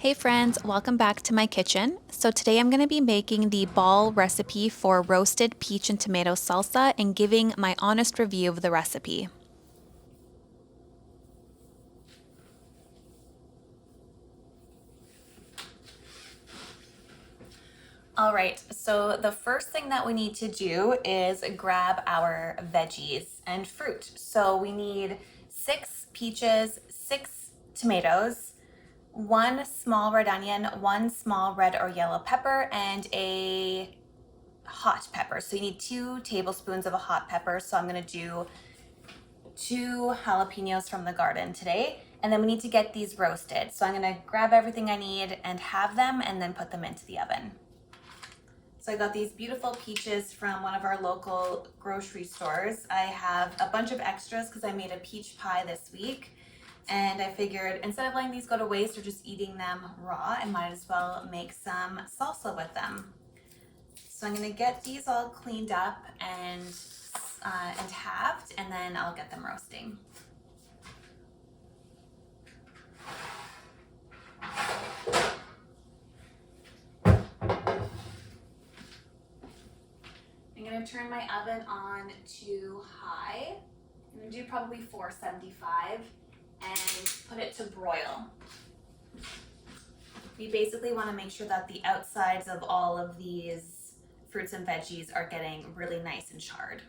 Hey friends, welcome back to my kitchen. So today I'm going to be making the ball recipe for roasted peach and tomato salsa and giving my honest review of the recipe. All right, so the first thing that we need to do is grab our veggies and fruit. So we need 6 peaches, 6 tomatoes, 1 small red onion, 1 small red or yellow pepper, and a hot pepper. So you need 2 tablespoons of a hot pepper. So I'm gonna do 2 jalapenos from the garden today. And then we need to get these roasted. So I'm gonna grab everything I need and have them and then put them into the oven. So I got these beautiful peaches from one of our local grocery stores. I have a bunch of extras because I made a peach pie this week. And I figured instead of letting these go to waste or just eating them raw, I might as well make some salsa with them. So I'm gonna get these all cleaned up and halved, and then I'll get them roasting. I'm gonna turn my oven on to high. I'm gonna do probably 475 and put it to broil. We basically wanna make sure that the outsides of all of these fruits and veggies are getting really nice and charred.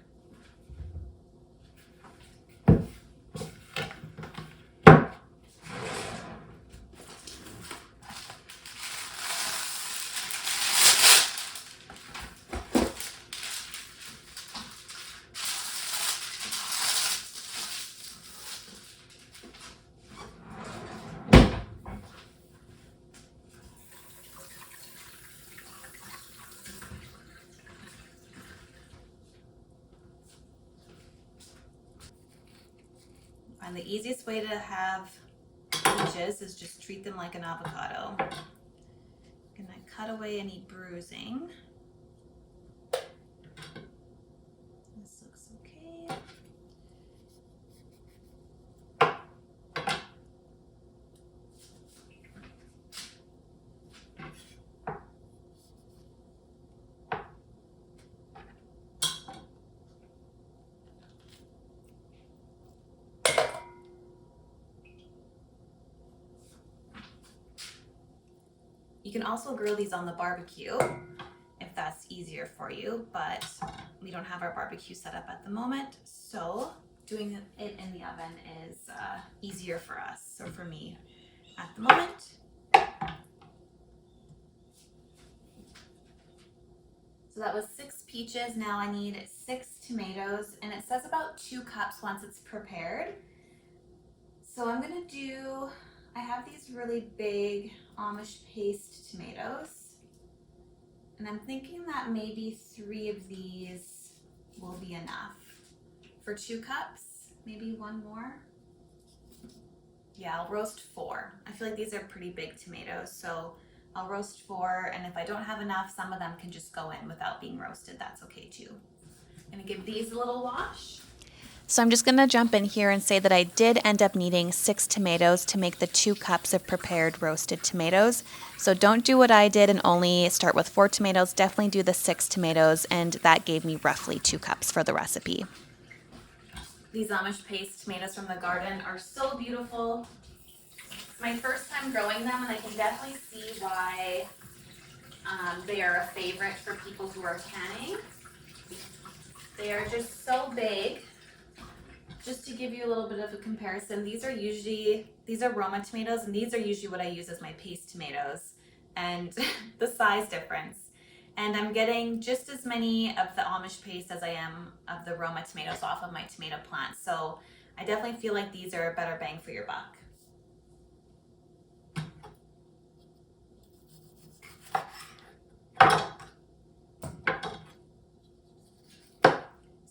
And the easiest way to have peaches is just treat them like an avocado. I'm gonna cut away any bruising. This looks okay. You can also grill these on the barbecue if that's easier for you, but we don't have our barbecue set up at the moment, so doing it in the oven is easier for us, or for me at the moment. So that was 6 peaches. Now I need 6 tomatoes, and it says about 2 cups once it's prepared. So I'm gonna do, I have these really big Amish paste tomatoes, and I'm thinking that maybe 3 of these will be enough. For 2 cups, maybe 1 more. Yeah, I'll roast 4. I feel like these are pretty big tomatoes, so I'll roast 4, and if I don't have enough, some of them can just go in without being roasted. That's okay too. I'm gonna give these a little wash. So I'm just going to jump in here and say that I did end up needing 6 tomatoes to make the 2 cups of prepared roasted tomatoes. So don't do what I did and only start with 4 tomatoes. Definitely do the 6 tomatoes, and that gave me roughly 2 cups for the recipe. These Amish paste tomatoes from the garden are so beautiful. It's my first time growing them, and I can definitely see why they are a favorite for people who are canning. They are just so big. Just to give you a little bit of a comparison, these are Roma tomatoes, and these are usually what I use as my paste tomatoes, and the size difference. And I'm getting just as many of the Amish paste as I am of the Roma tomatoes off of my tomato plant. So I definitely feel like these are a better bang for your buck.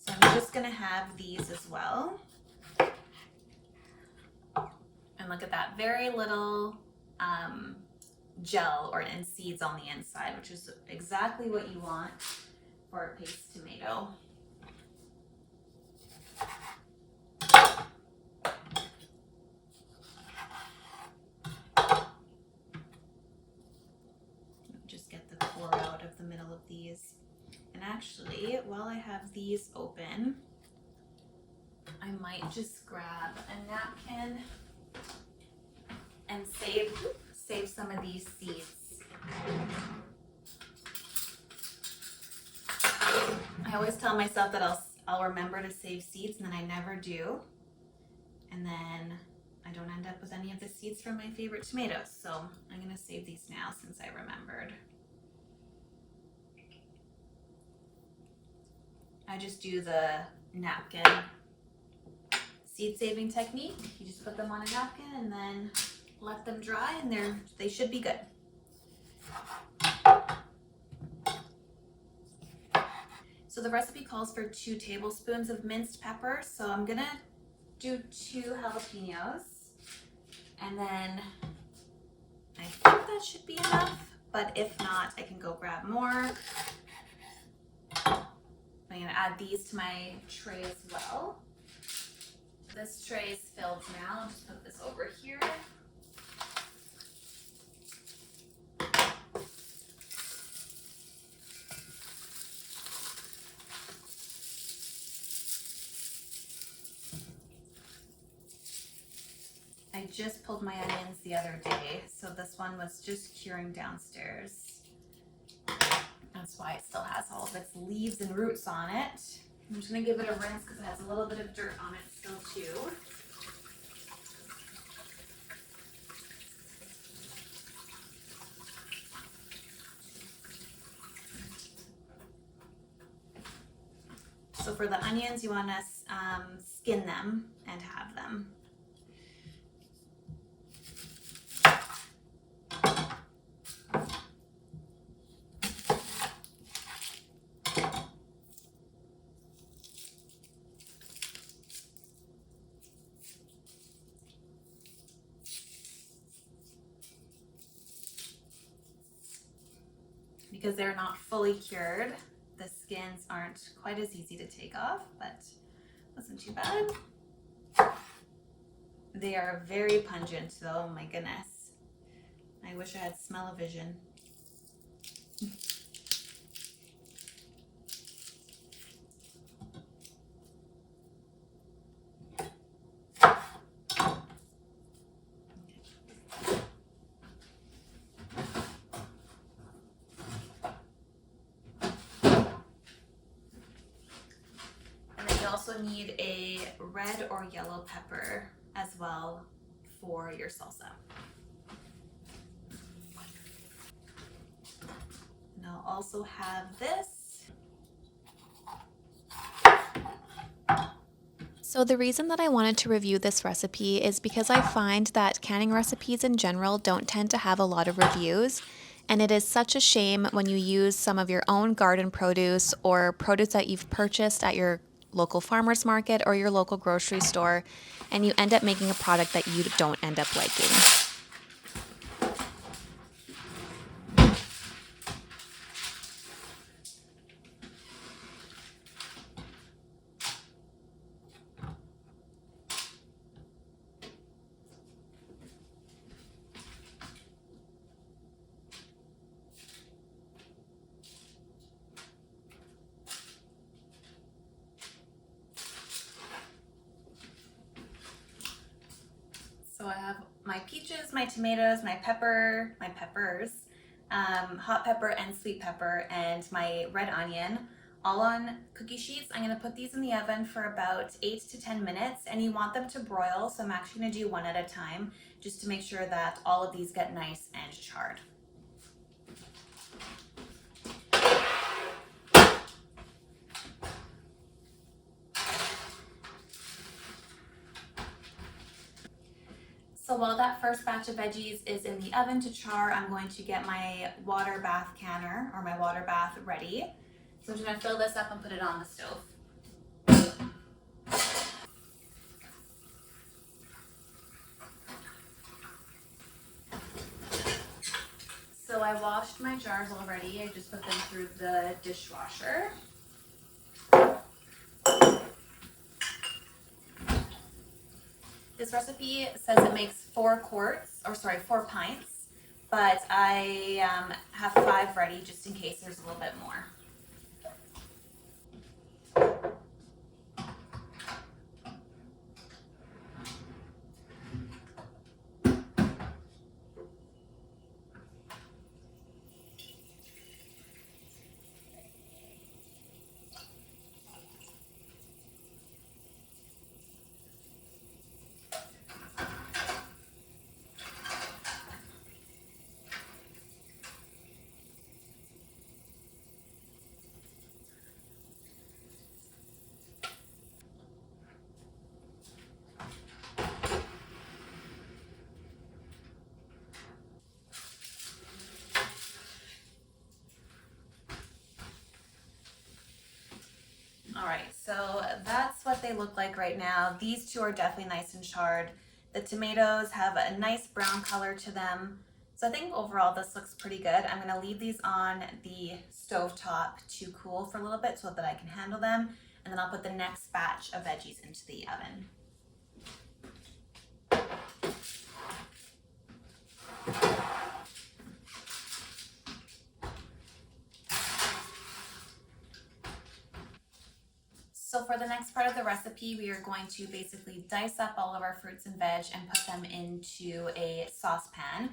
So I'm just gonna have these as well. And look at that, very little gel and seeds on the inside, which is exactly what you want for a paste tomato. these. And actually, while I have these open, I might just grab a napkin and save some of these seeds. I always tell myself that I'll remember to save seeds, and then I never do. And then I don't end up with any of the seeds from my favorite tomatoes. So I'm gonna save these now since I remembered. I just do the napkin seed saving technique. You just put them on a napkin and then let them dry, and they should be good. So the recipe calls for 2 tablespoons of minced pepper. So I'm gonna do 2 jalapenos, and then I think that should be enough, but if not, I can go grab more. I'm gonna add these to my tray as well. This tray is filled now. I'll just put this over here. I just pulled my onions the other day, so this one was just curing downstairs. That's why it still has all of its leaves and roots on it. I'm just gonna give it a rinse because it has a little bit of dirt on it still too. So for the onions, you want to skin them and have them. Because they're not fully cured, the skins aren't quite as easy to take off, but wasn't too bad. They are very pungent though, oh my goodness. I wish I had smell-o-vision. You also need a red or yellow pepper as well for your salsa. And I'll also have this. So the reason that I wanted to review this recipe is because I find that canning recipes in general don't tend to have a lot of reviews. And it is such a shame when you use some of your own garden produce or produce that you've purchased at your local farmer's market or your local grocery store, and you end up making a product that you don't end up liking. So I have my peaches, my tomatoes, my peppers, hot pepper and sweet pepper, and my red onion, all on cookie sheets. I'm gonna put these in the oven for about 8 to 10 minutes, and you want them to broil, so I'm actually gonna do one at a time, just to make sure that all of these get nice and charred. So while that first batch of veggies is in the oven to char, I'm going to get my water bath canner or my water bath ready. So I'm just gonna fill this up and put it on the stove. So I washed my jars already. I just put them through the dishwasher. This recipe says it makes 4 pints, but I have 5 ready just in case there's a little bit more. So that's what they look like right now. These two are definitely nice and charred. The tomatoes have a nice brown color to them. So I think overall this looks pretty good. I'm gonna leave these on the stove top to cool for a little bit so that I can handle them. And then I'll put the next batch of veggies into the oven. So for the next part of the recipe, we are going to basically dice up all of our fruits and veg and put them into a saucepan.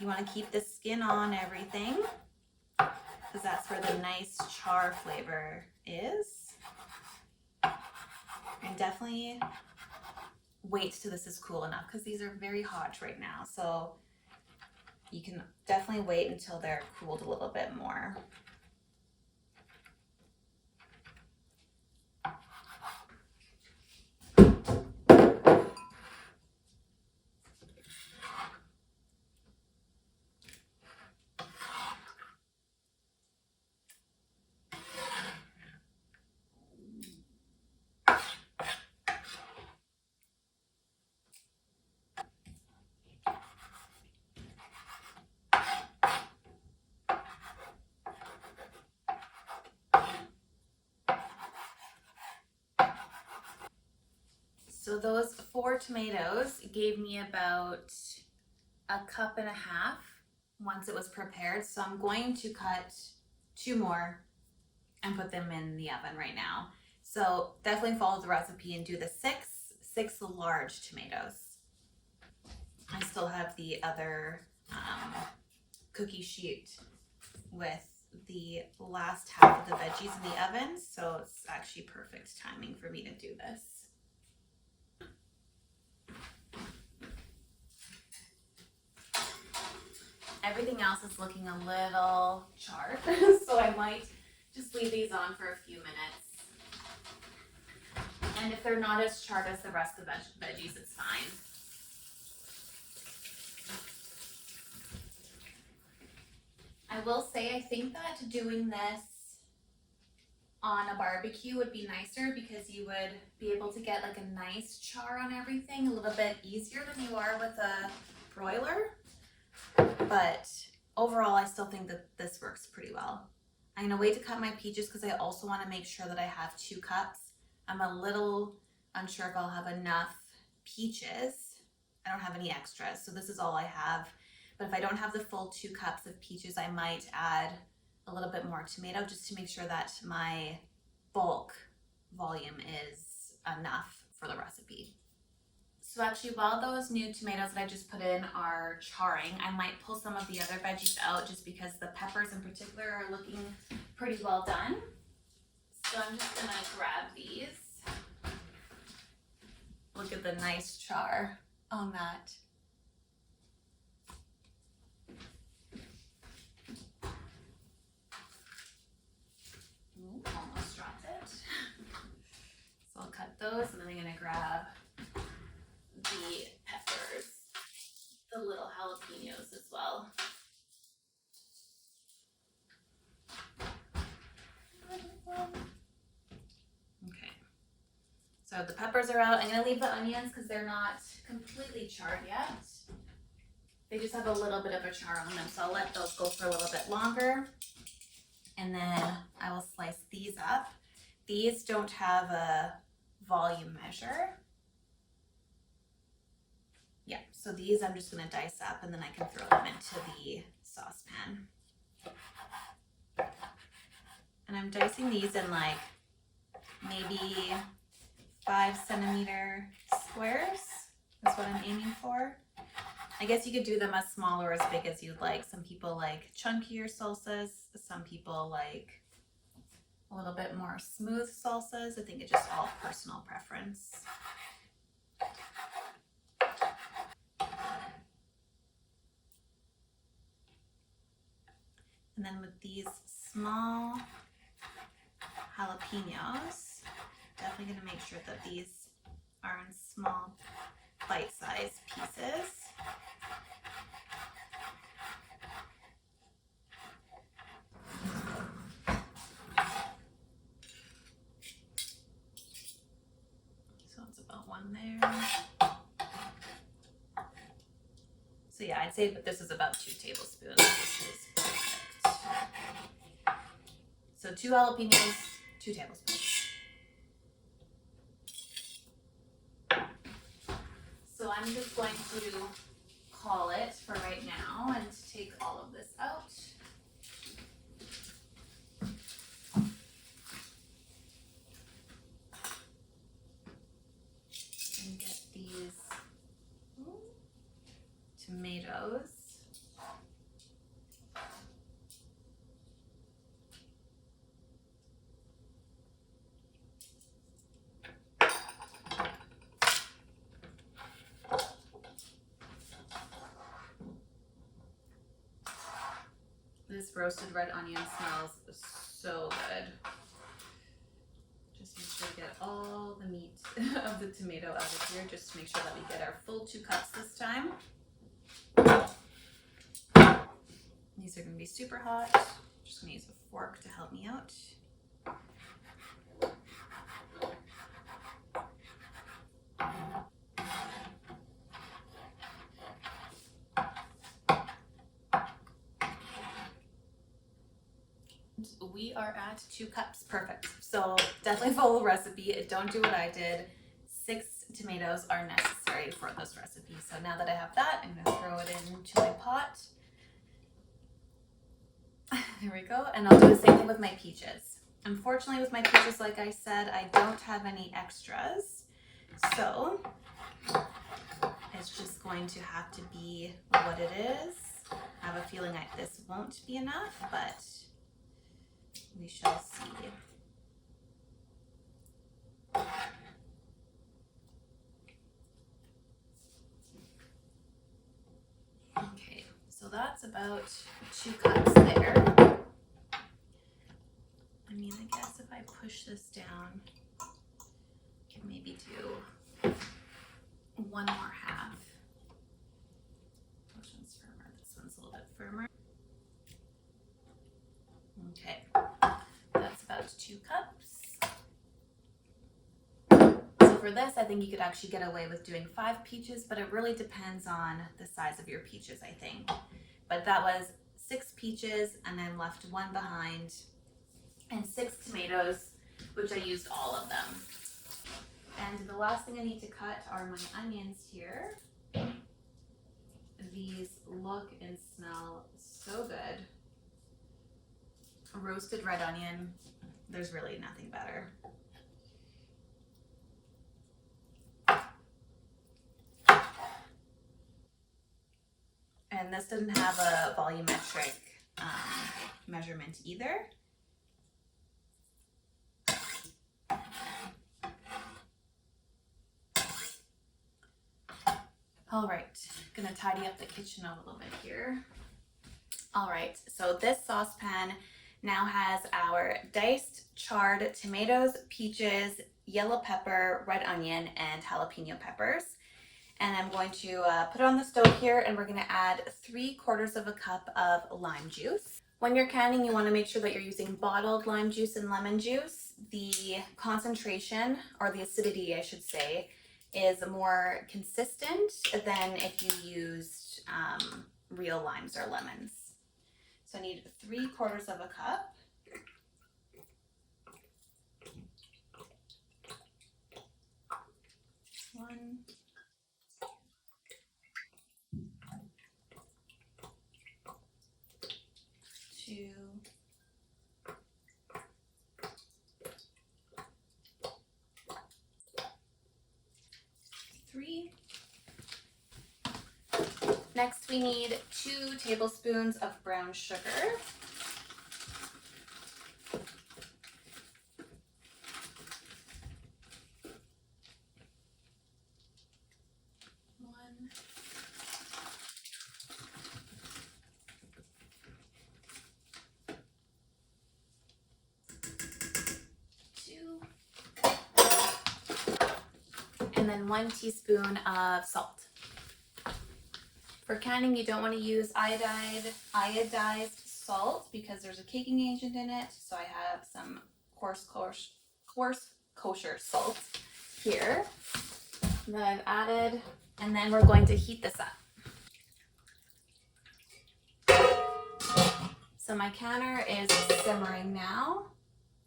You want to keep the skin on everything because that's where the nice char flavor is. And definitely wait till this is cool enough because these are very hot right now. So you can definitely wait until they're cooled a little bit more. So those 4 tomatoes gave me about a cup and a half once it was prepared. So I'm going to cut 2 more and put them in the oven right now. So definitely follow the recipe and do the six large tomatoes. I still have the other cookie sheet with the last half of the veggies in the oven, so it's actually perfect timing for me to do this. Everything else is looking a little charred, so I might just leave these on for a few minutes. And if they're not as charred as the rest of the veggies, it's fine. I will say, I think that doing this on a barbecue would be nicer because you would be able to get like a nice char on everything a little bit easier than you are with a broiler. But overall, I still think that this works pretty well. I'm gonna wait to cut my peaches because I also want to make sure that I have 2 cups. I'm a little unsure if I'll have enough peaches. I don't have any extras, so this is all I have. But if I don't have the full 2 cups of peaches, I might add a little bit more tomato just to make sure that my bulk volume is enough for the recipe. So actually, while those new tomatoes that I just put in are charring, I might pull some of the other veggies out just because the peppers in particular are looking pretty well done. So I'm just gonna grab these. Look at the nice char on that. Ooh, almost dropped it. So I'll cut those and then I'm gonna grab the peppers, the little jalapenos as well. Okay, so the peppers are out. I'm gonna leave the onions because they're not completely charred yet. They just have a little bit of a char on them, so I'll let those go for a little bit longer. And then I will slice these up. These don't have a volume measure. Yeah, so these I'm just gonna dice up and then I can throw them into the saucepan. And I'm dicing these in like maybe 5 centimeter squares is what I'm aiming for. I guess you could do them as small or as big as you'd like. Some people like chunkier salsas. Some people like a little bit more smooth salsas. I think it's just all personal preference. And then with these small jalapenos, definitely gonna make sure that these are in small bite-sized pieces. So it's about one there. So yeah, I'd say that this is about 2 tablespoons. This is perfect. So 2 jalapenos, 2 tablespoons. So I'm just going to call it for right now and take all of this out. And get these tomatoes. This roasted red onion smells so good. Just make sure to get all the meat of the tomato out of here, just to make sure that we get our full 2 cups this time. These are gonna be super hot. I'm just gonna use a fork to help me out. We are at 2 cups, perfect. So definitely follow the recipe. Don't do what I did. 6 tomatoes are necessary for this recipe. So now that I have that, I'm gonna throw it into my pot. There we go. And I'll do the same thing with my peaches. Unfortunately, with my peaches, like I said, I don't have any extras. So it's just going to have to be what it is. I have a feeling this won't be enough, but we shall see. Okay, so that's about 2 cups there. I mean, I guess if I push this down, I can maybe do 1 more half. Which one's firmer? This one's a little bit firmer. Okay, that's about 2 cups. So for this, I think you could actually get away with doing 5 peaches, but it really depends on the size of your peaches, I think. But that was 6 peaches, and I'm left 1 behind, and 6 tomatoes, which I used all of them. And the last thing I need to cut are my onions here. These look and smell so good. A roasted red onion, there's really nothing better. And this didn't have a volumetric measurement either. All right, gonna tidy up the kitchen a little bit here. All right, so this saucepan now has our diced charred tomatoes, peaches, yellow pepper, red onion, and jalapeno peppers. And I'm going to put it on the stove here, and we're gonna add 3/4 of a cup of lime juice. When you're canning, you wanna make sure that you're using bottled lime juice and lemon juice. The concentration, or the acidity I should say, is more consistent than if you used real limes or lemons. So I need 3/4 of a cup. One, two, three. Next, we need 2 tablespoons of brown sugar. One, two, and then 1 teaspoon of salt. For canning, you don't want to use iodized salt because there's a caking agent in it. So I have some coarse kosher salt here that I've added, and then we're going to heat this up. So my canner is simmering now,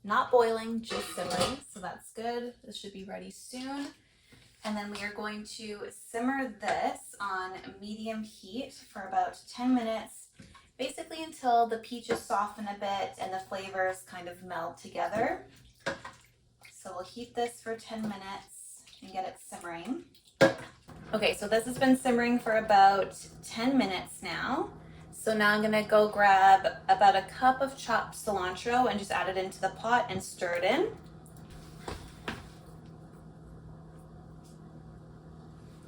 not boiling, just simmering, so that's good. This should be ready soon. And then we are going to simmer this on medium heat for about 10 minutes, basically until the peaches soften a bit and the flavors kind of meld together. So we'll heat this for 10 minutes and get it simmering. Okay, so this has been simmering for about 10 minutes now. So now I'm gonna go grab about a cup of chopped cilantro and just add it into the pot and stir it in.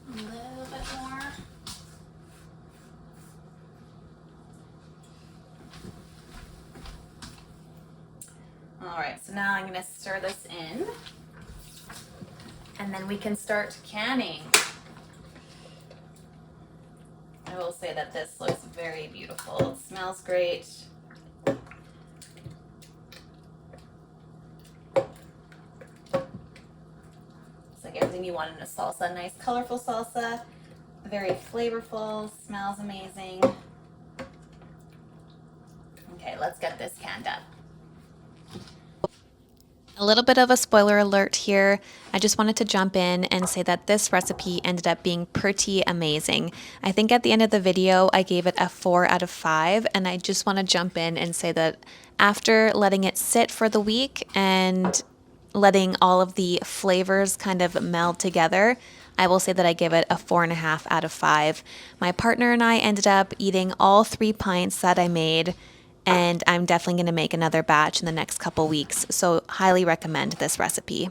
A little bit more. All right, so now I'm gonna stir this in and then we can start canning. I will say that this looks very beautiful. It smells great. It's like everything you want in a salsa. Nice, colorful salsa, very flavorful, smells amazing. Okay, let's get this canned up. A little bit of a spoiler alert here. I just wanted to jump in and say that this recipe ended up being pretty amazing. I think at the end of the video, I gave it a 4 out of 5, and I just want to jump in and say that after letting it sit for the week and letting all of the flavors kind of meld together, I will say that I give it a 4.5 out of 5. My partner and I ended up eating all 3 pints that I made, and I'm definitely going to make another batch in the next couple weeks, so highly recommend this recipe.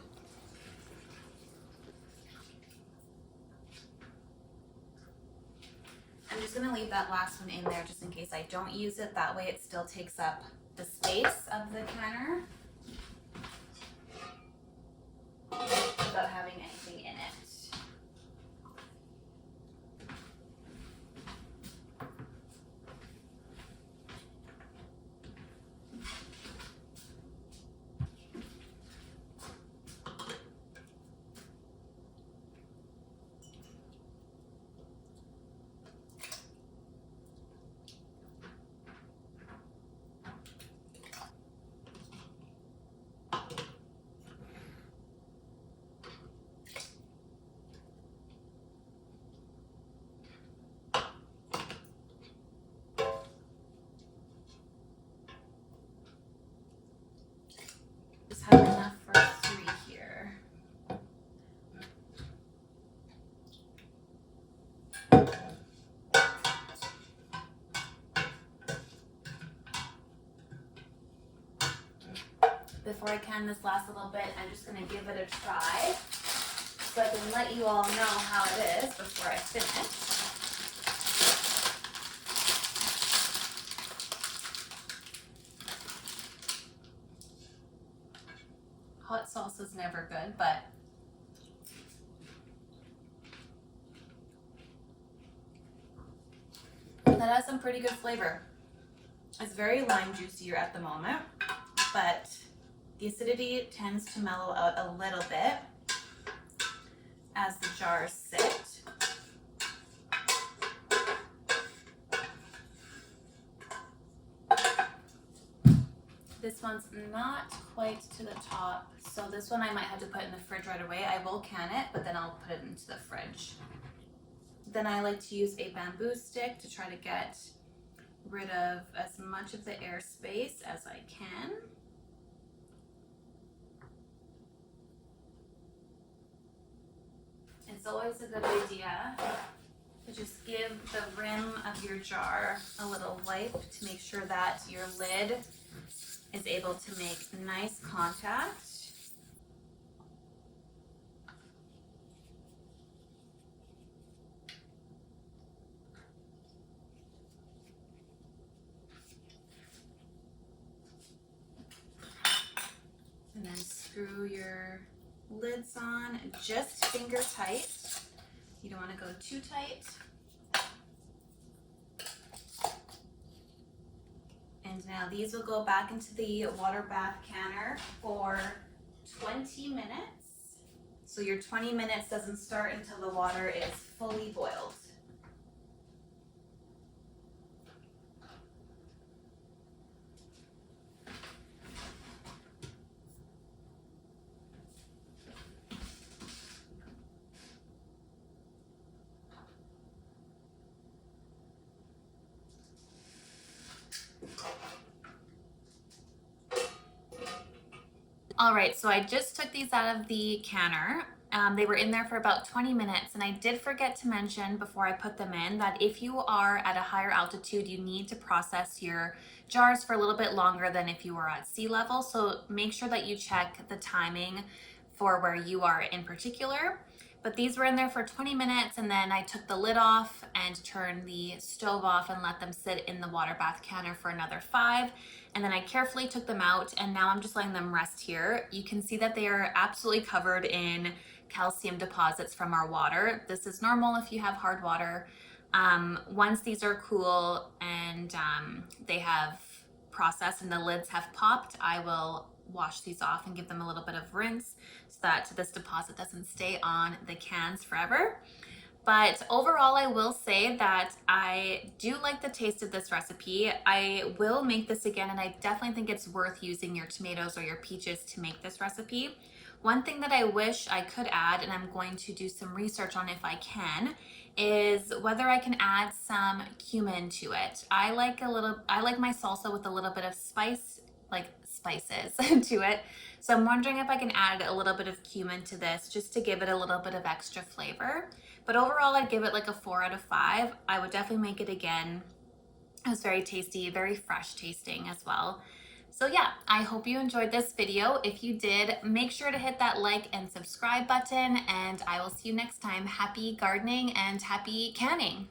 I'm just gonna leave that last one in there just in case I don't use it. That way it still takes up the space of the canner without having anything in it. Just have enough for 3 here. Before I can this last little bit, I'm just gonna give it a try so I can let you all know how it is before I finish. Hot salsa is never good, but that has some pretty good flavor. It's very lime juicier at the moment, but the acidity tends to mellow out a little bit as the jars sit. This one's not quite to the top, so this one I might have to put in the fridge right away. I will can it, but then I'll put it into the fridge. Then I like to use a bamboo stick to try to get rid of as much of the airspace as I can. It's always a good idea to just give the rim of your jar a little wipe to make sure that your lid is able to make nice contact. And then screw your Lids on, just finger tight. You don't want to go too tight. And now these will go back into the water bath canner for 20 minutes. So your 20 minutes doesn't start until the water is fully boiled. All right, so I just took these out of the canner. They were in there for about 20 minutes, and I did forget to mention before I put them in that if you are at a higher altitude, you need to process your jars for a little bit longer than if you were at sea level. So make sure that you check the timing for where you are in particular. But these were in there for 20 minutes, and then I took the lid off and turned the stove off and let them sit in the water bath canner for another 5. And then I carefully took them out, and now I'm just letting them rest here. You can see that they are absolutely covered in calcium deposits from our water. This is normal if you have hard water. Once these are cool and they have processed and the lids have popped, I will wash these off and give them a little bit of rinse so that this deposit doesn't stay on the cans forever. But overall, I will say that I do like the taste of this recipe. I will make this again, and I definitely think it's worth using your tomatoes or your peaches to make this recipe. One thing that I wish I could add, and I'm going to do some research on if I can, is whether I can add some cumin to it. I like my salsa with a little bit of spices to it. So I'm wondering if I can add a little bit of cumin to this just to give it a little bit of extra flavor. But overall, I'd give it like a 4 out of 5. I would definitely make it again. It was very tasty, very fresh tasting as well. So yeah, I hope you enjoyed this video. If you did, make sure to hit that like and subscribe button, and I will see you next time. Happy gardening and happy canning.